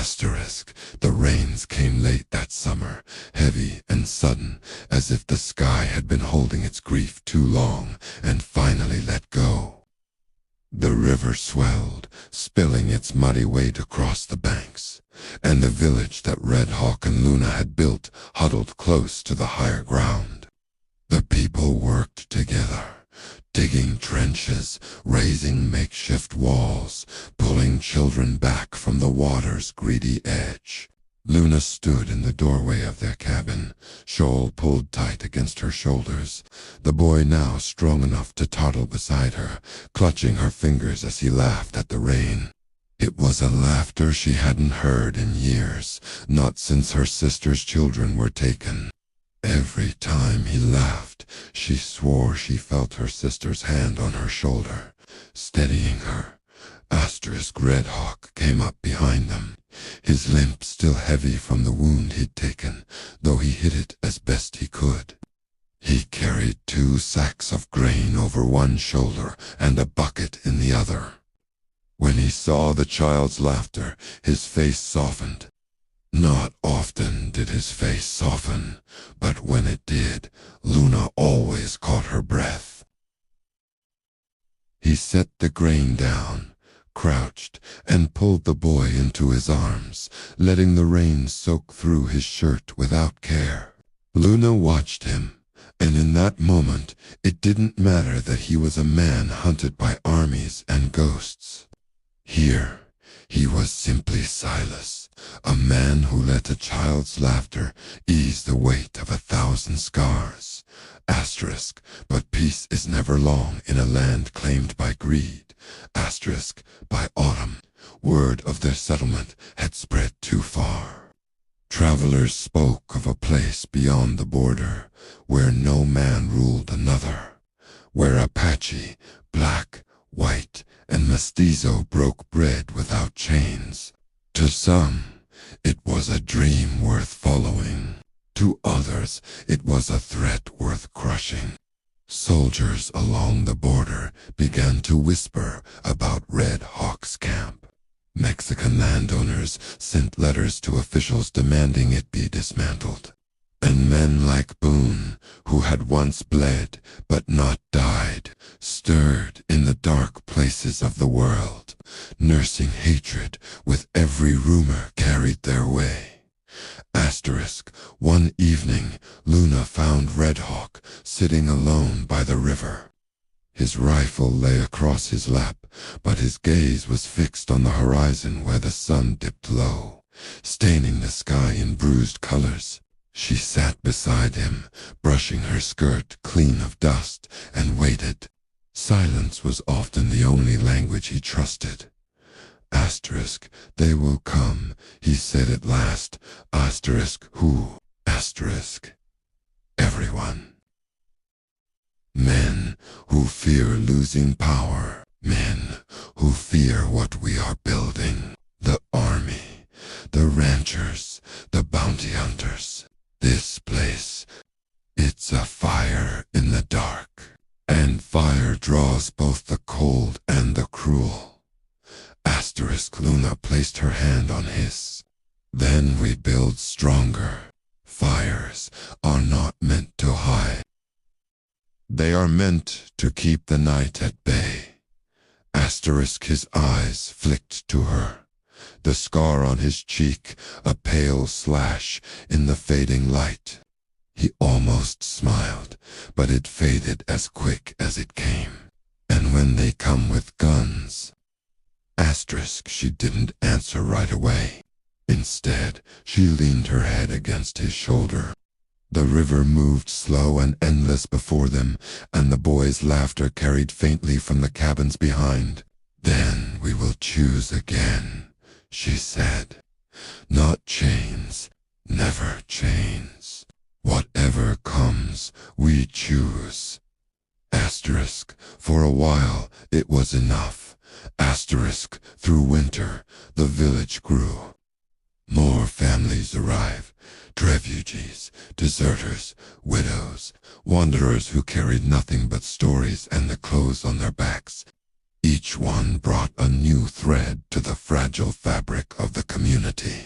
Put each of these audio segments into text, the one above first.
The rains came late that summer, heavy and sudden, as if the sky had been holding its grief too long and finally let go. The river swelled, spilling its muddy weight across the banks, and the village that Red Hawk and Luna had built huddled close to the higher ground. The people worked together, digging trenches, raising makeshift walls, pulling children back from the water's greedy edge. Luna stood in the doorway of their cabin, shawl pulled tight against her shoulders, the boy now strong enough to toddle beside her, clutching her fingers as he laughed at the rain. It was a laughter she hadn't heard in years, not since her sister's children were taken. Every time he laughed, she swore she felt her sister's hand on her shoulder, steadying her. Red Hawk came up behind them, his limp still heavy from the wound he'd taken, though he hid it as best he could. He carried 2 sacks of grain over one shoulder and a bucket in the other. When he saw the child's laughter, his face softened. Not often did his face soften, but when it did, Luna always caught her breath. He set the grain down, crouched, and pulled the boy into his arms, letting the rain soak through his shirt without care. Luna watched him, and in that moment, it didn't matter that he was a man hunted by armies and ghosts. Here, he was simply Silas, a man who let a child's laughter ease the weight of 1,000 scars. But peace is never long in a land claimed by greed. By autumn, word of their settlement had spread too far. Travelers spoke of a place beyond the border, where no man ruled another, where Apache, black, white, and mestizo broke bread without chains. To some, it was a dream worth following. To others, it was a threat worth crushing. Soldiers along the border began to whisper about Red Hawk's camp. Mexican landowners sent letters to officials demanding it be dismantled. And men like Boone, who had once bled but not died, stirred in the dark places of the world, nursing hatred with every rumor carried their way. One evening, Luna found Red Hawk sitting alone by the river. His rifle lay across his lap, but his gaze was fixed on the horizon where the sun dipped low, staining the sky in bruised colors. She sat beside him, brushing her skirt clean of dust, and waited. Silence was often the only language he trusted. They will come, he said at last. Who? Everyone. Men who fear losing power. Men who fear what we are building. The army, the ranchers, the bounty hunters. This place, it's a fire in the dark. And fire draws both the cold and the cruel. Luna placed her hand on his. Then we build stronger. Fires are not meant to hide. They are meant to keep the night at bay. His eyes flicked to her. The scar on his cheek, a pale slash in the fading light. He almost smiled, but it faded as quick as it came. And when they come with guns... She didn't answer right away. Instead, she leaned her head against his shoulder. The river moved slow and endless before them, and the boy's laughter carried faintly from the cabins behind. Then we will choose again, she said. Not chains, never chains. Whatever comes, we choose. For a while, it was enough. Through winter, the village grew. More families arrive, refugees, deserters, widows, wanderers who carried nothing but stories and the clothes on their backs. Each one brought a new thread to the fragile fabric of the community.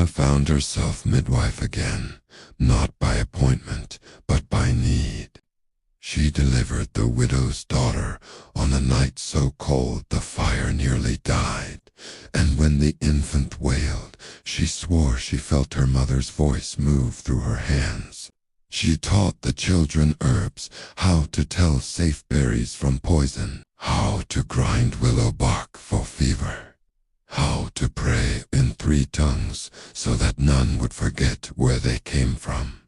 Luna found herself midwife again, not by appointment, but by need. She delivered the widow's daughter on a night so cold the fire nearly died, and when the infant wailed, she swore she felt her mother's voice move through her hands. She taught the children herbs, how to tell safe berries from poison, how to grind willow bark for fever, how to pray in 3 tongues so that none would forget where they came from.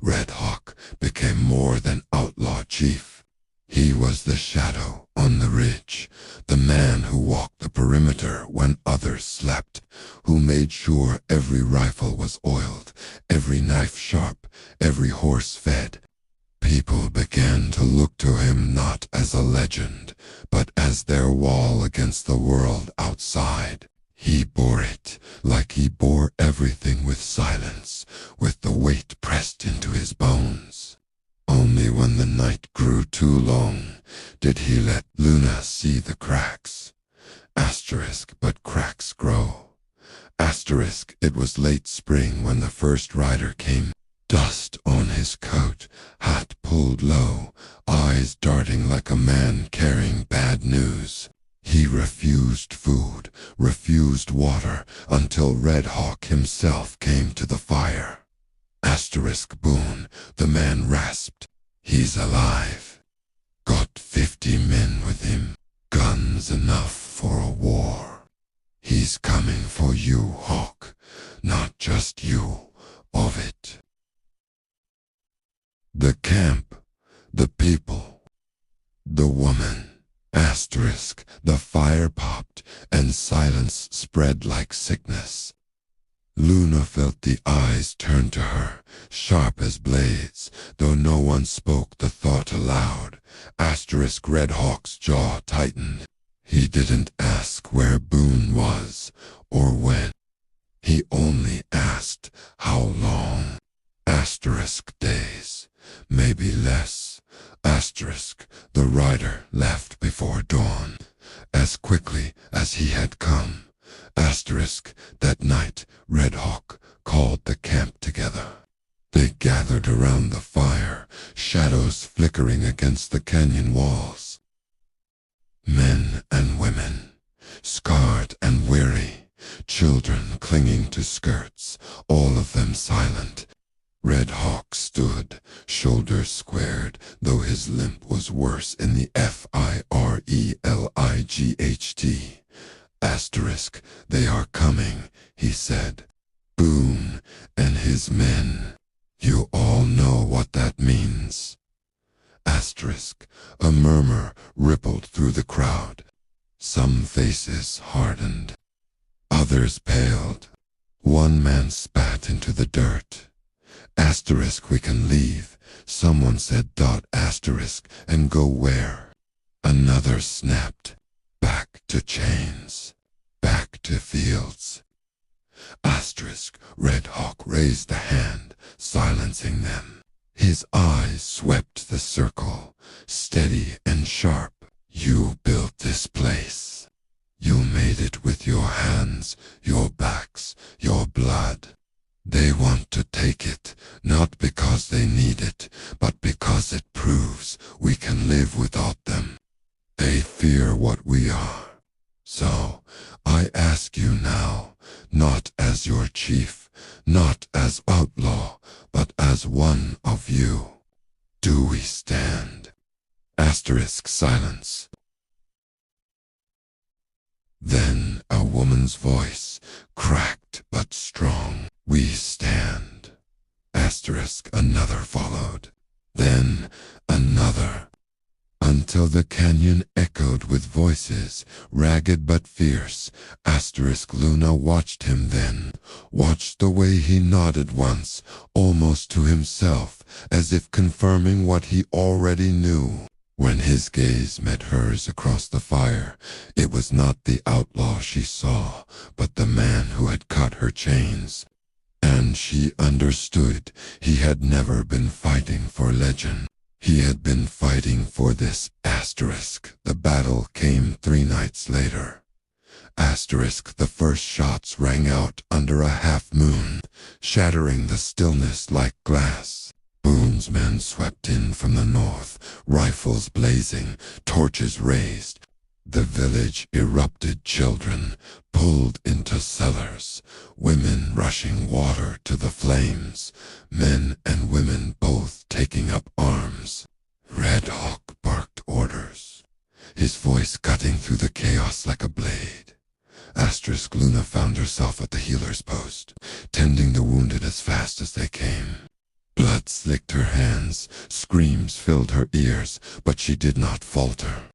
Red Hawk became more than outlaw chief. He was the shadow on the ridge, the man who walked the perimeter when others slept, who made sure every rifle was oiled, every knife sharp, every horse fed. People began to look to him not as a legend, but as their wall against the world outside. He bore it like he bore everything with silence, with the weight pressed into his bones. Only when the night grew too long did he let Luna see the cracks. But cracks grow. It was late spring when the first rider came. Dust on his coat, hat pulled low, eyes darting like a man carrying bad news. He refused food, refused water, until Red Hawk himself came to the fire. Boone, the man rasped. He's alive. Got 50 men with him, guns enough for a war. He's coming for you, Hawk, not just you, of it. The camp, the people, the woman. The fire popped, and silence spread like sickness. Luna felt the eyes turn to her, sharp as blades, though no one spoke the thought aloud. Red Hawk's jaw tightened. He didn't ask where Boone was, or when. He only asked how long. Days, maybe less. The rider left before dawn, as quickly as he had come. That night, Red Hawk called the camp together. They gathered around the fire, shadows flickering against the canyon walls. Men and women, scarred and weary, children clinging to skirts, all of them silent. Red Hawk stood, shoulders squared, though his limp was worse in the FIRELIGHT. They are coming, he said. Boone and his men. You all know what that means. A murmur rippled through the crowd. Some faces hardened. Others paled. One man spat into the dirt. We can leave, someone said. And go where? Another snapped. Back to chains. Back to fields. Red Hawk raised a hand, silencing them. His eyes swept the circle, steady and sharp. You built this place. You made it with your hands, your backs, your blood. They want to take it, not because they need it, but because it proves we can live without them. They fear what we are. So, I ask you now, not as your chief, not as outlaw, but as one of you. Do we stand? Silence. Then a woman's voice, cracked but strong. We stand. Another followed. Then another. Until the canyon echoed with voices, ragged but fierce. Luna watched him then, watched the way he nodded once, almost to himself, as if confirming what he already knew. When his gaze met hers across the fire, it was not the outlaw she saw, but the man who had cut her chains. And she understood he had never been fighting for legend. He had been fighting for this. The battle came 3 nights later. Asterisk, the first shots rang out under a half-moon, shattering the stillness like glass. Boone's men swept in from the north, rifles blazing, torches raised. The village erupted, children pulled into cellars, women rushing water to the flames, men and women both taking up arms. Red Hawk barked orders, his voice cutting through the chaos like a blade. Asterisk, Luna found herself at the healer's post, tending the wounded as fast as they came. Blood slicked her hands, screams filled her ears, but she did not falter.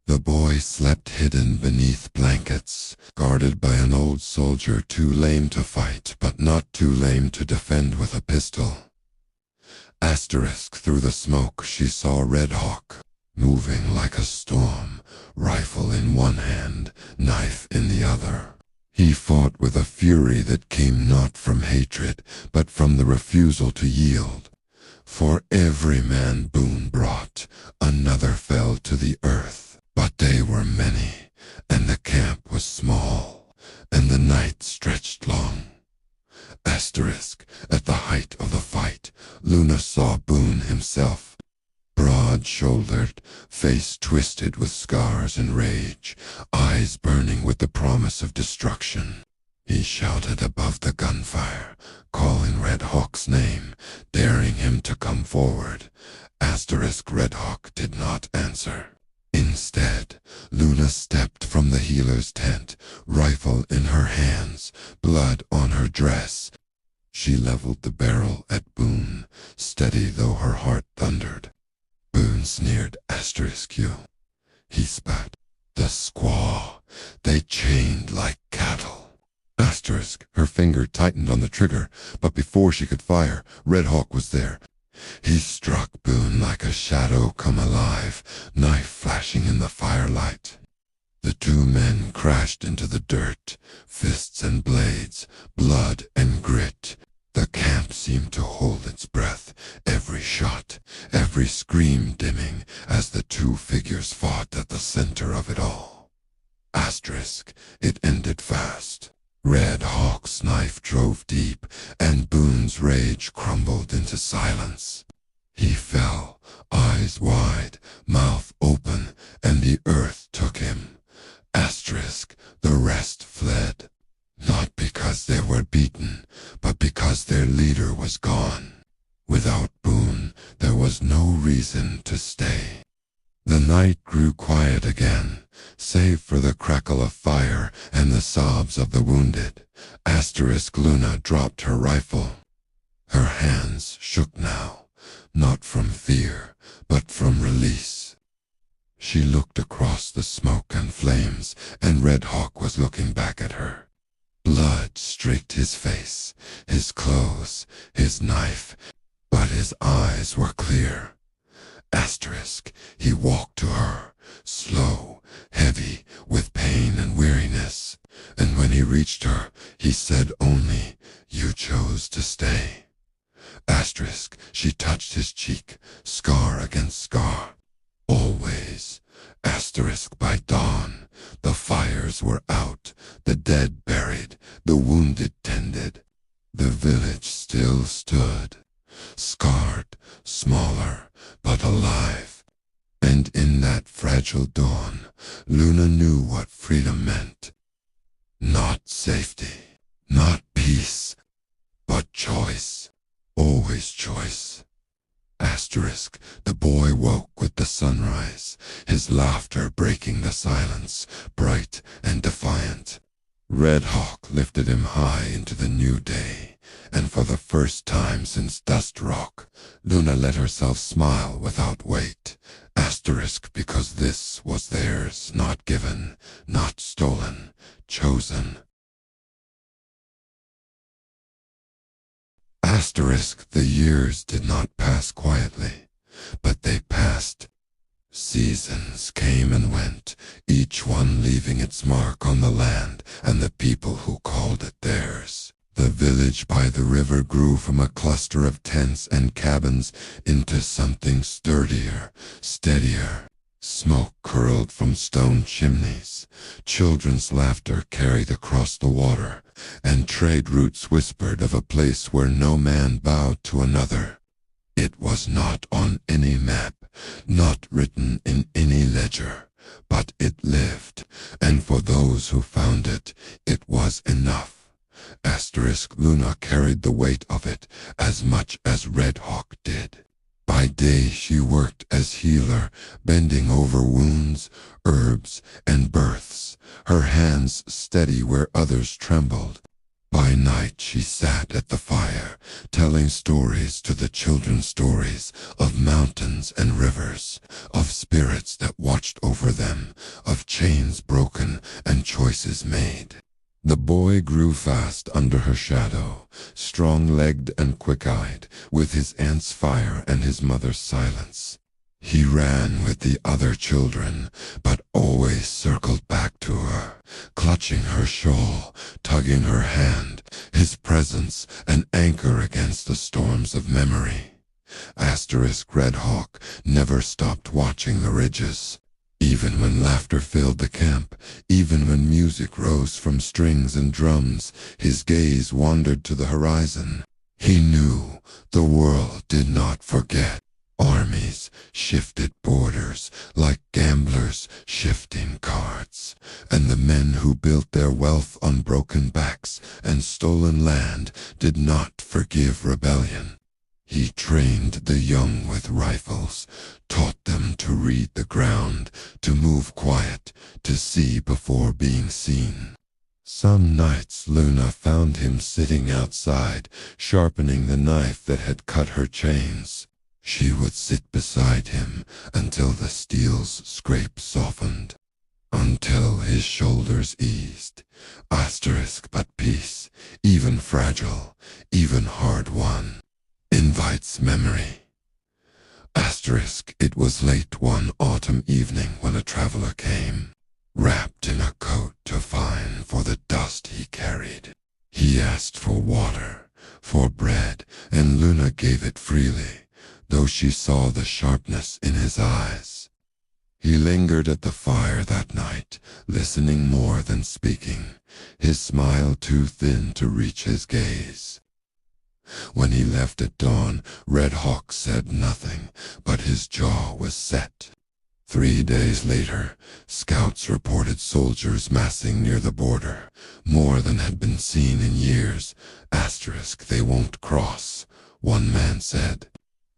The boy slept hidden beneath blankets, guarded by an old soldier too lame to fight, but not too lame to defend with a pistol. Asterisk, through the smoke she saw Red Hawk, moving like a storm, rifle in one hand, knife in the other. He fought with a fury that came not from hatred, but from the refusal to yield. For every man Boone brought, another fell to the earth. But they were many, and the camp was small, and the night stretched long. Asterisk, at the height of the fight, Luna saw Boone himself. Broad-shouldered, face twisted with scars and rage, eyes burning with the promise of destruction. He shouted above the gunfire, calling Red Hawk's name, daring him to come forward. Asterisk, Red Hawk did not answer. Instead, Luna stepped from the healer's tent, rifle in her hands, blood on her dress. She leveled the barrel at Boone, steady though her heart thundered. Boone sneered, Asterisk, you. He spat. The squaw. They chained like cattle. Asterisk, her finger tightened on the trigger, but before she could fire, Red Hawk was there. He struck Boone like a shadow come alive, knife flashing in the firelight. The two men crashed into the dirt, fists and blades, blood and grit. The camp seemed to hold its breath, every shot, every scream dimming as the two figures fought at the center of it all. Asterisk, it ended fast. Red Hawk's knife drove deep, and Boone's rage crumbled into silence. He fell, eyes wide, mouth open, and the earth took him. Asterisk, the rest fled. Not because they were beaten, but because their leader was gone. Without Boone, there was no reason to stay. The night grew quiet again, save for the crackle of fire and the sobs of the wounded. Asterisk, Luna dropped her rifle. Her hands shook now, not from fear, but from release. She looked across the smoke and flames, and Red Hawk was looking back at her. Blood streaked his face, his clothes, his knife, but his eyes were clear. Asterisk, he walked to her, slow, heavy, with pain and weariness, and when he reached her, he said only, "You chose to stay." Asterisk, she touched his cheek, scar against scar. Always. Asterisk, by dawn, the fires were out, the dead buried, the wounded tended. The village still stood, scarred, smaller, but alive. And in that fragile dawn, Luna knew what freedom meant. Not safety, not peace, but choice. Always choice. Asterisk, the boy woke with the sunrise, his laughter breaking the silence, bright and defiant. Red Hawk lifted him high into the new day, and for the first time since Dust Rock, Luna let herself smile without weight. Asterisk, because this was theirs, not given, not stolen, chosen. Asterisk, the years did not pass quietly, but they passed. Seasons came and went, each one leaving its mark on the land and the people who called it theirs. The village by the river grew from a cluster of tents and cabins into something sturdier, steadier. Smoke curled from stone chimneys, children's laughter carried across the water, and trade routes whispered of a place where no man bowed to another. It was not on any map, not written in any ledger, but it lived, and for those who found it, it was enough. Luna carried the weight of it as much as Red Hawk did. By day she worked as healer, bending over wounds, herbs, and births, her hands steady where others trembled. By night she sat at the fire, telling stories to the children, stories of mountains and rivers, of spirits that watched over them, of chains broken and choices made. The boy grew fast under her shadow, strong-legged and quick-eyed, with his aunt's fire and his mother's silence. He ran with the other children, but always circled back to her, clutching her shawl, tugging her hand, his presence an anchor against the storms of memory. Red Hawk never stopped watching the ridges. Even when laughter filled the camp, even when music rose from strings and drums, his gaze wandered to the horizon. He knew the world did not forget. Armies shifted borders like gamblers shifting cards, and the men who built their wealth on broken backs and stolen land did not forgive rebellion. He trained the young with rifles, taught them to read the ground, to move quiet, to see before being seen. Some nights Luna found him sitting outside, sharpening the knife that had cut her chains. She would sit beside him until the steel's scrape softened, until his shoulders eased. But peace, even fragile, even hard-won, invites memory. It was late one autumn evening when a traveler came, wrapped in a coat too fine for the dust he carried. He asked for water, for bread, and Luna gave it freely, though she saw the sharpness in his eyes. He lingered at the fire that night, listening more than speaking, his smile too thin to reach his gaze. When he left at dawn, Red Hawk said nothing, but his jaw was set. 3 days later, scouts reported soldiers massing near the border, more than had been seen in years. They won't cross, one man said.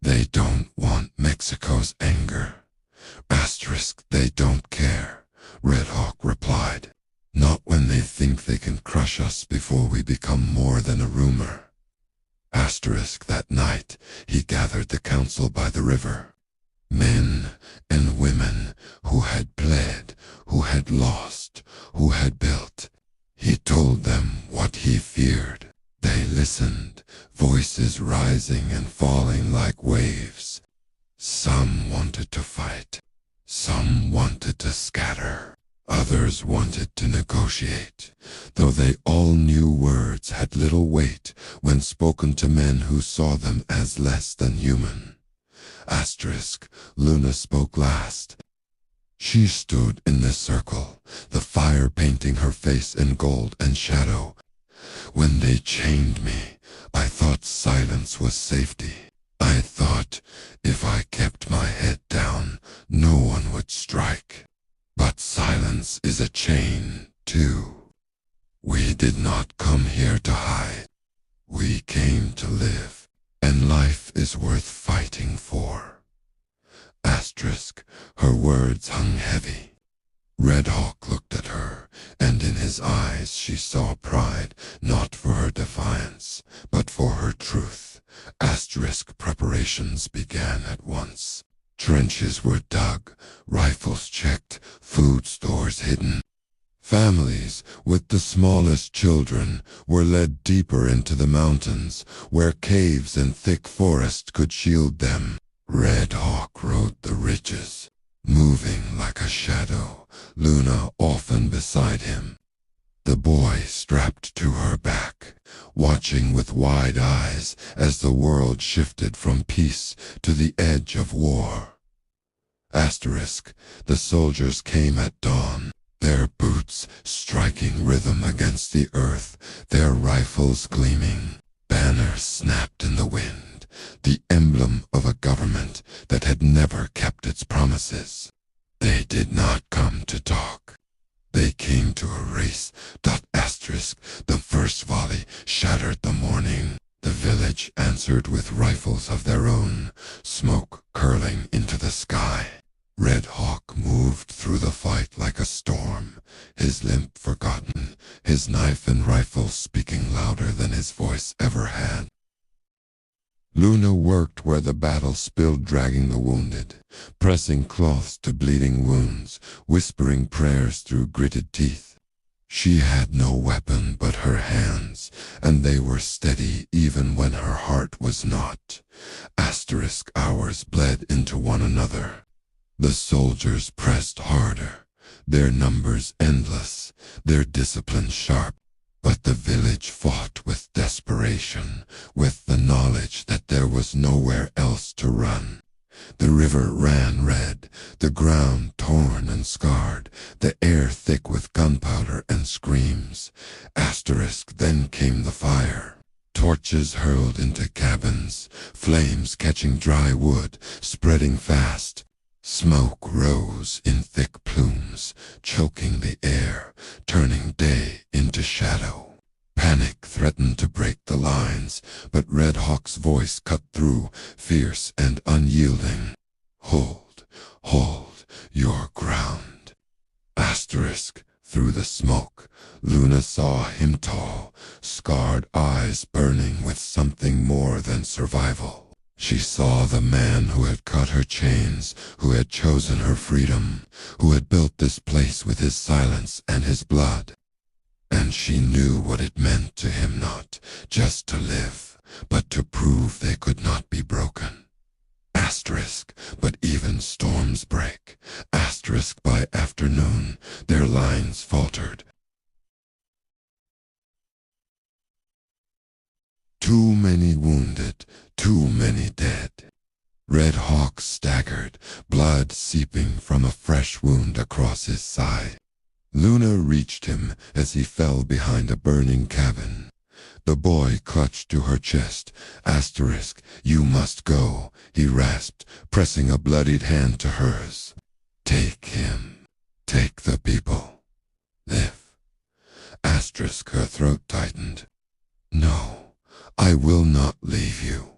They don't want Mexico's anger. They don't care, Red Hawk replied. Not when they think they can crush us before we become more than a rumor. That night, he gathered the council by the river. Men and women who had bled, who had lost, who had built. He told them what he feared. They listened, voices rising and falling like waves. Some wanted to fight. Some wanted to scatter. Others wanted to negotiate, though they all knew words had little weight when spoken to men who saw them as less than human. Luna spoke last. She stood in the circle, the fire painting her face in gold and shadow. When they chained me, I thought silence was safety. I thought if I kept my head down, no one would strike. But silence is a chain, too. We did not come here to hide. We came to live, and life is worth fighting for. Her words hung heavy. Red Hawk looked at her, and in his eyes she saw pride, not for her defiance, but for her truth. Preparations began at once. Trenches were dug, rifles checked, food stores hidden. Families with the smallest children were led deeper into the mountains, where caves and thick forest could shield them. Red Hawk rode the ridges, moving like a shadow, Luna often beside him. The boy strapped to her back, watching with wide eyes as the world shifted from peace to the edge of war. Asterisk, the soldiers came at dawn, their boots striking rhythm against the earth, their rifles gleaming. Banners snapped in the wind, the emblem of a government that had never kept its promises. They did not come to talk. They came to erase. Asterisk, the first volley shattered the morning. The village answered with rifles of their own, smoke curling into the sky. Red Hawk moved through the fight like a storm, his limp forgotten, his knife and rifle speaking louder than his voice ever had. Luna worked where the battle spilled, dragging the wounded, pressing cloths to bleeding wounds, whispering prayers through gritted teeth. She had no weapon but her hands, and they were steady even when her heart was not. Asterisk, hours bled into one another. The soldiers pressed harder, their numbers endless, their discipline sharp. But the village fought with desperation, with the knowledge that there was nowhere else to run. The river ran red, the ground torn and scarred, the air thick with gunpowder and screams. Asterisk, then came the fire. Torches hurled into cabins, flames catching dry wood, spreading fast. Smoke rose in thick plumes, choking the air, turning day into shadow. Panic threatened to break the lines, but Red Hawk's voice cut through, fierce and unyielding. Hold your ground. Asterisk, through the smoke, Luna saw him tall, scarred eyes burning with something more than survival. She saw the man who had cut her chains, who had chosen her freedom, who had built this place with his silence and his blood. And she knew what it meant to him, not just to live, but to prove they could not be broken. Asterisk, but even storms break. Asterisk, by afternoon, their lines faltered. Too many wounded, too many dead. Red Hawk staggered, blood seeping from a fresh wound across his side. Luna reached him as he fell behind a burning cabin. The boy clutched to her chest. Asterisk, you must go, he rasped, pressing a bloodied hand to hers. Take him. Take the people. Live. Asterisk, her throat tightened. No, I will not leave you.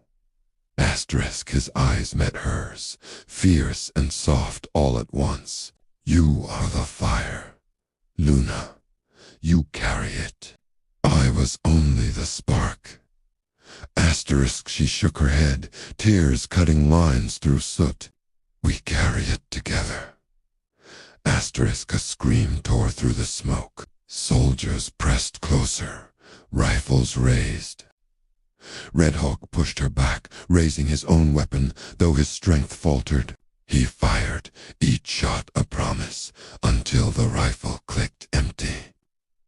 Asterisk, his eyes met hers, fierce and soft all at once. You are the fire. Luna, you carry it. I was only the spark. Asterisk, she shook her head, tears cutting lines through soot. We carry it together. Asterisk, a scream tore through the smoke. Soldiers pressed closer, rifles raised. Red Hawk pushed her back, raising his own weapon, though his strength faltered. He fired, each shot a promise, until the rifle clicked empty.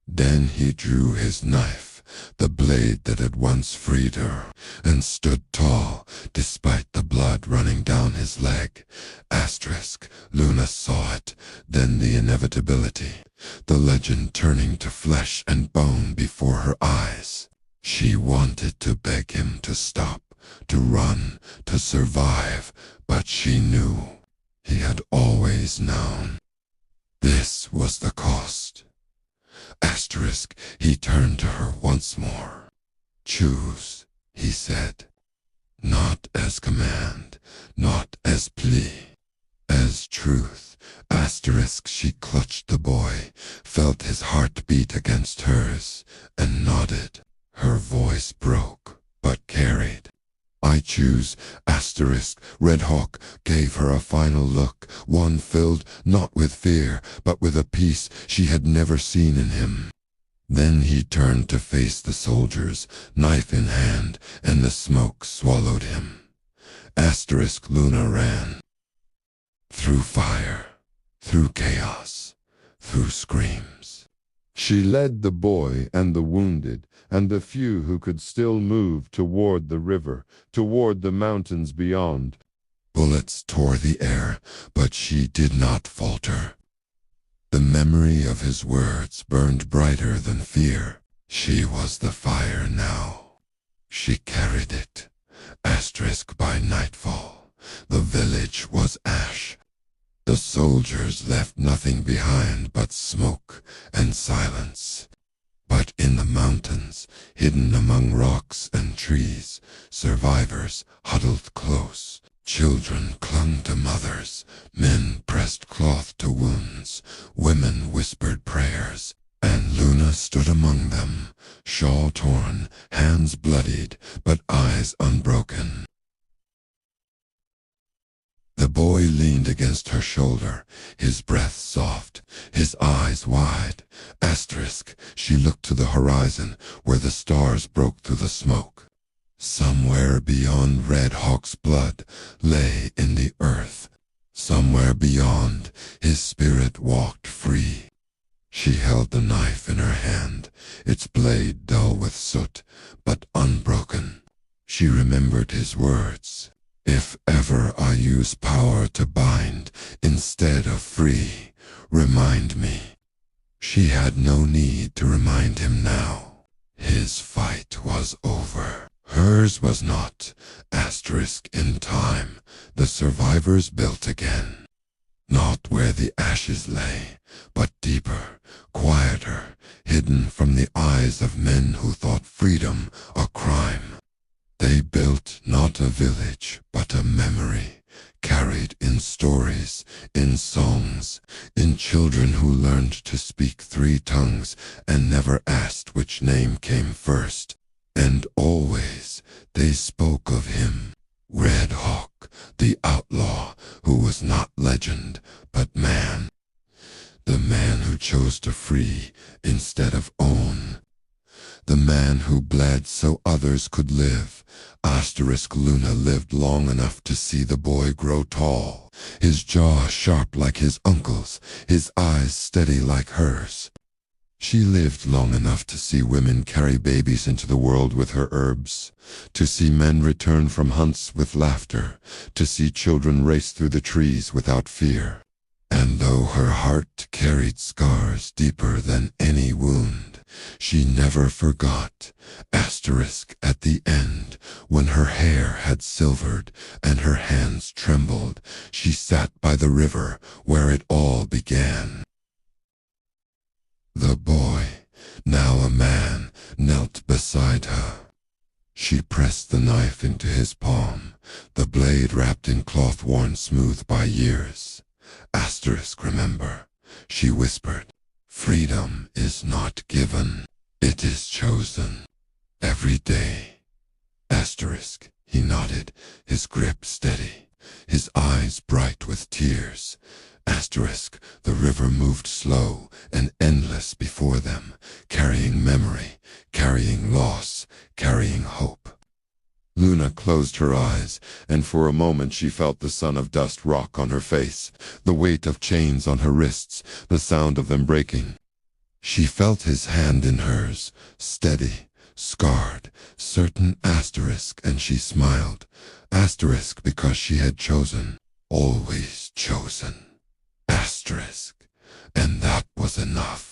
Then he drew his knife, the blade that had once freed her, and stood tall, despite the blood running down his leg. Asterisk, Luna saw it, then the inevitability, the legend turning to flesh and bone before her eyes. She wanted to beg him to stop, to run, to survive, but she knew. He had always known. This was the cost. Asterisk, he turned to her once more. Choose, he said. Not as command, not as plea, as truth. Asterisk, she clutched the boy, felt his heart beat against hers, and nodded. Her voice broke, but carried. I choose. Asterisk, Red Hawk gave her a final look, one filled not with fear, but with a peace she had never seen in him. Then he turned to face the soldiers, knife in hand, and the smoke swallowed him. Asterisk, Luna ran. Through fire, through chaos, through screams. She led the boy and the wounded, and the few who could still move, toward the river, toward the mountains beyond. Bullets tore the air, but she did not falter. The memory of his words burned brighter than fear. She was the fire now. She carried it. Asterisk by nightfall. The village was ash. The soldiers left nothing behind but smoke and silence. But in the mountains, hidden among rocks and trees, survivors huddled close. Children clung to mothers, men pressed cloth to wounds, women whispered prayers, and Luna stood among them, shawl torn, hands bloodied, but eyes unbroken. The boy leaned against her shoulder, his breath soft, his eyes wide. Asterisk, she looked to the horizon, where the stars broke through the smoke. Somewhere beyond Red Hawk's blood lay in the earth. Somewhere beyond, his spirit walked free. She held the knife in her hand, its blade dull with soot, but unbroken. She remembered his words. If ever I use power to bind instead of free, remind me. She had no need to remind him now. His fight was over. Hers was not. Asterisk in time. The survivors built again. Not where the ashes lay, but deeper, quieter, hidden from the eyes of men who thought freedom a crime. They built not a village, but a memory, carried in stories, in songs, in children who learned to speak 3 tongues and never asked which name came first. And always they spoke of him, Red Hawk, the outlaw who was not legend, but man. The man who chose to free instead of own. The man who bled so others could live. Asterisk Luna lived long enough to see the boy grow tall, his jaw sharp like his uncle's, his eyes steady like hers. She lived long enough to see women carry babies into the world with her herbs, to see men return from hunts with laughter, to see children race through the trees without fear. And though her heart carried scars deeper than any wound, she never forgot. Asterisk at the end, when her hair had silvered and her hands trembled, she sat by the river where it all began. The boy, now a man, knelt beside her. She pressed the knife into his palm, the blade wrapped in cloth worn smooth by years. Asterisk, remember, she whispered, freedom is not given, it is chosen. Every day. Asterisk, he nodded, his grip steady, his eyes bright with tears. Asterisk, the river moved slow and endless before them, carrying memory, carrying loss, carrying hope. Luna closed her eyes, and for a moment she felt the sun of dust rock on her face, the weight of chains on her wrists, the sound of them breaking. She felt his hand in hers, steady, scarred, certain. Asterisk, and she smiled. Asterisk, because she had chosen, always chosen. Asterisk, and that was enough.